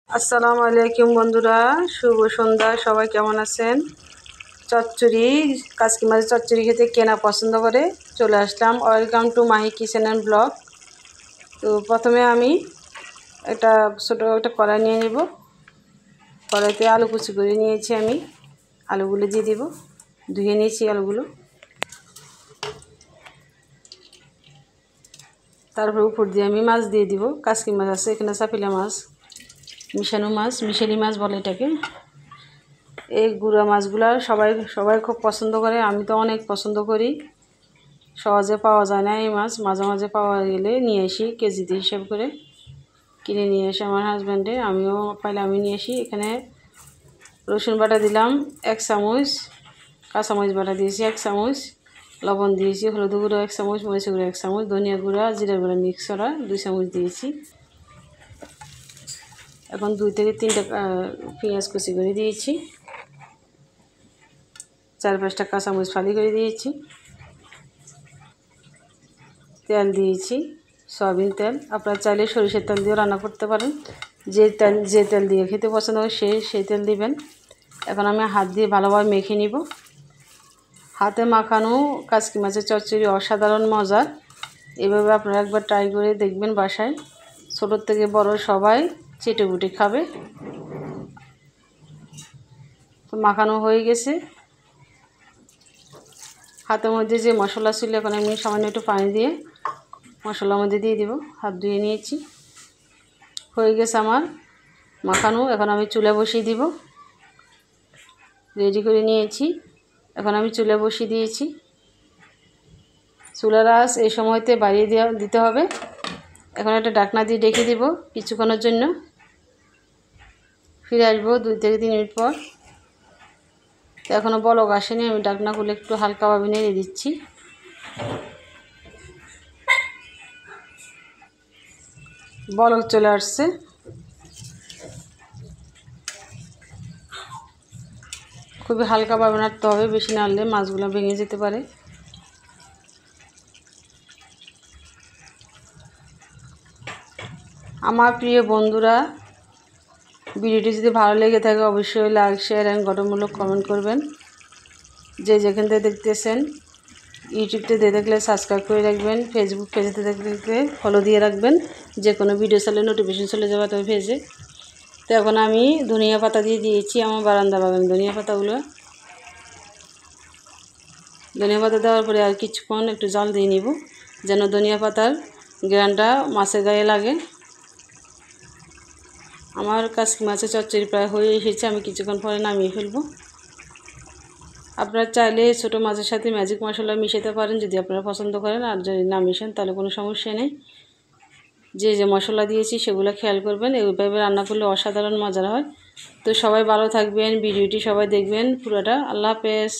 আসসালামু আলাইকুম বন্ধুরা, শুভ সন্ধ্যা। সবাই কেমন আছেন? চচ্চড়ি, কাচকি মাছের চচ্চড়ি খেতে কেনা পছন্দ করে চলে আসলাম। Welcome to Mahi kitchen and blog. তো প্রথমে আমি ছোটো একটা কড়াই নিয়ে নেব। কড়াইতে আলু কুচি করে নিয়েছি, আমি আলুগুলো দিয়ে দেব। ধুয়ে নিয়েছি আলুগুলো। তারপর উপর দিয়ে আমি মাছ দিয়ে দিব। কাচকি মাছ আছে এখানে, চাপিলা মাছ, মিশানো মাছ, মিশালি মাছ বলে এটাকে। এই গুঁড়া মাছগুলো সবাই খুব পছন্দ করে, আমি তো অনেক পছন্দ করি। সহজে পাওয়া যায় না এই মাছ, মাঝে মাঝে পাওয়া গেলে নিয়ে আসি, কেজিতে হিসাব করে কিনে নিয়ে আসি আমার হাজব্যান্ডে, আমিও পাইলে আমি নিয়ে আসি। এখানে রসুন বাটা দিলাম 1 চামচ, কাঁচামরিচ বাটা দিয়েছি 1 চামচ, লবণ দিয়েছি, হলুদ গুঁড়ো 1 চামচ, মরিচ গুঁড়ো 1 চামচ, ধনিয়া গুঁড়া, জিরা গুঁড়া মিক্স করা 2 চামচ দিয়েছি। এখন 2 থেকে 3টা পেঁয়াজ কুচি করে দিয়েছি, 4-5টা কাঁচামরিচ ফালি করে দিয়েছি। তেল দিয়েছি, সয়াবিন তেল। আপনারা চাইলে সরিষার তেল দিয়েও রান্না করতে পারেন। যে তেল দিয়ে খেতে পছন্দ হয় সেই তেল দিবেন। এখন আমি হাত দিয়ে ভালোভাবে মেখে নিব। হাতে মাখানো কাচকি মাছের চচ্চড়ি অসাধারণ মজার। এভাবে আপনারা একবার ট্রাই করে দেখবেন বাসায়। ছোটোর থেকে বড় সবাই চেটেপুটে খাবে। তো মাখানো হয়ে গেছে। হাতের মধ্যে যে মশলা ছিল, এখন আমি সামান্য একটু পানি দিয়ে মশলার মধ্যে দিয়ে দিব। হাত ধুয়ে নিয়েছি, হয়ে গেছে আমার মাখানো। এখন আমি চুলা বসিয়ে দিব। রেডি করে নিয়েছি, এখন আমি চুলা বসিয়ে দিয়েছি। চুলার আঁচ এই সময়তে বাড়িয়ে দিতে হবে। এখন একটা ঢাকনা দিয়ে ঢেকে দিব কিছুক্ষণের জন্য। ফিরে আসবো 2 থেকে 3 মিনিট পর। তো এখনও বলক আসেনি, আমি ঢাকনাগুলো একটু হালকাভাবে নেড়ে দিচ্ছি। বলক চলে আসছে। খুবই হালকাভাবে নাড়তে হবে, বেশি নাড়লে মাছগুলো ভেঙে যেতে পারে। আমার প্রিয় বন্ধুরা, ভিডিওটি যদি ভালো লেগে থাকে অবশ্যই লাইক, শেয়ার এবং গঠনমূলক কমেন্ট করবেন। যেখান থেকে দেখতেছেন, ইউটিউবতে দেখলে সাবস্ক্রাইব করে রাখবেন, ফেসবুক পেজেতে দেখলে ফলো দিয়ে রাখবেন। যে কোনো ভিডিও চাইলে নোটিফিকেশন চলে যাবে তবে পেজে। তো এখন আমি ধনিয়া পাতা দিয়ে দিয়েছি, আমার বারান্দা বাগান ধনিয়া পাতাগুলো। ধনিয়া পাতা দেওয়ার পরে আর কিছুক্ষণ একটু জাল দিয়ে নিব, যেন ধনিয়া পাতার গ্রানটা মাছের গায়ে লাগে। আমার কাচকি মাছের চচ্চড়ি প্রায় হয়ে এসেছে, আমি কিছুক্ষণ পরে নামিয়ে ফেলবো। আপনারা চাইলে ছোটো মাছের সাথে ম্যাজিক মশলা মিশাতে পারেন যদি আপনারা পছন্দ করেন, আর যদি না মিশান তাহলে কোনো সমস্যা নেই। যে মশলা দিয়েছি সেগুলো খেয়াল করবেন, এইভাবে রান্না করলে অসাধারণ মজার হয়। তো সবাই ভালো থাকবেন, ভিডিওটি সবাই দেখবেন পুরোটা। আল্লাহ হাফেজ।